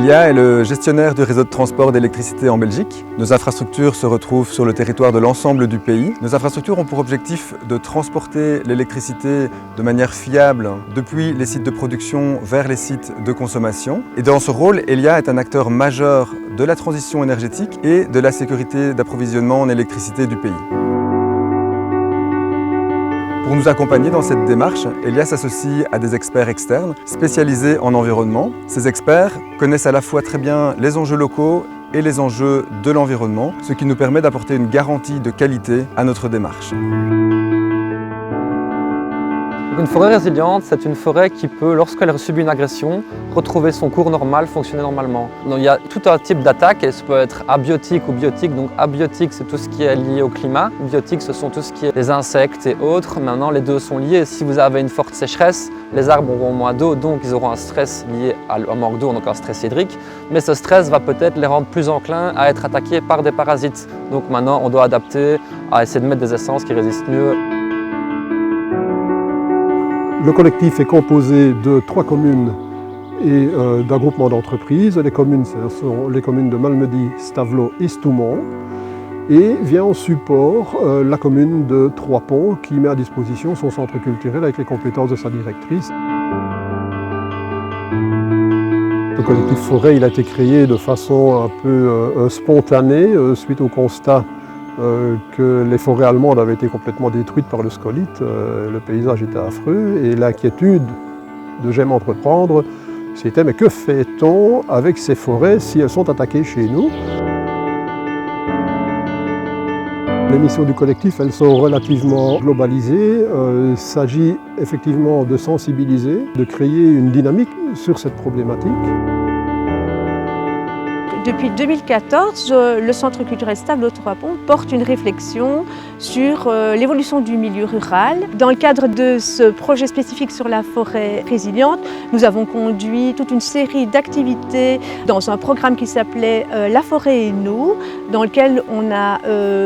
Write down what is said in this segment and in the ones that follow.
Elia est le gestionnaire du réseau de transport d'électricité en Belgique. Nos infrastructures se retrouvent sur le territoire de l'ensemble du pays. Nos infrastructures ont pour objectif de transporter l'électricité de manière fiable depuis les sites de production vers les sites de consommation. Et dans ce rôle, Elia est un acteur majeur de la transition énergétique et de la sécurité d'approvisionnement en électricité du pays. Pour nous accompagner dans cette démarche, Elia s'associe à des experts externes spécialisés en environnement. Ces experts connaissent à la fois très bien les enjeux locaux et les enjeux de l'environnement, ce qui nous permet d'apporter une garantie de qualité à notre démarche. Une forêt résiliente, c'est une forêt qui peut, lorsqu'elle subit une agression, retrouver son cours normal, fonctionner normalement. Donc, il y a tout un type d'attaque, et ça peut être abiotique ou biotique. Donc abiotique, c'est tout ce qui est lié au climat. Biotique, ce sont tout ce qui est les insectes et autres. Maintenant, les deux sont liés. Si vous avez une forte sécheresse, les arbres auront moins d'eau, donc ils auront un stress lié au manque d'eau, donc un stress hydrique. Mais ce stress va peut-être les rendre plus enclins à être attaqués par des parasites. Donc maintenant, on doit adapter à essayer de mettre des essences qui résistent mieux. Le collectif est composé de 3 communes et d'un groupement d'entreprises. Les communes, ce sont les communes de Malmedy, Stavelot et Stoumont. Et vient en support la commune de Trois-Ponts qui met à disposition son centre culturel avec les compétences de sa directrice. Le collectif Forêt il a été créé de façon un peu spontanée suite au constat que les forêts allemandes avaient été complètement détruites par le scolyte, le paysage était affreux et l'inquiétude de J'aime entreprendre, c'était mais que fait-on avec ces forêts si elles sont attaquées chez nous? Les missions du collectif, elles sont relativement globalisées. Il s'agit effectivement de sensibiliser, de créer une dynamique sur cette problématique. Depuis 2014, le Centre culturel Stavelot-Trois-Ponts porte une réflexion sur l'évolution du milieu rural. Dans le cadre de ce projet spécifique sur la forêt résiliente, nous avons conduit toute une série d'activités dans un programme qui s'appelait La forêt et nous, dans lequel on a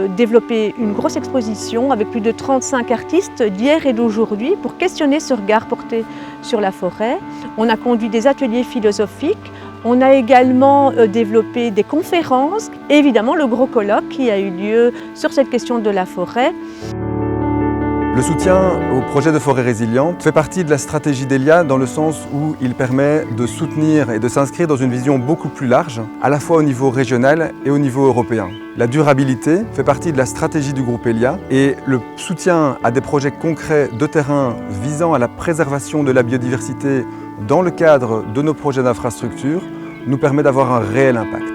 développé une grosse exposition avec plus de 35 artistes d'hier et d'aujourd'hui pour questionner ce regard porté sur la forêt. On a conduit des ateliers philosophiques. On a également développé des conférences et évidemment le gros colloque qui a eu lieu sur cette question de la forêt. Le soutien au projet de forêt résiliente fait partie de la stratégie d'Elia dans le sens où il permet de soutenir et de s'inscrire dans une vision beaucoup plus large, à la fois au niveau régional et au niveau européen. La durabilité fait partie de la stratégie du groupe Elia et le soutien à des projets concrets de terrain visant à la préservation de la biodiversité dans le cadre de nos projets d'infrastructure nous permet d'avoir un réel impact.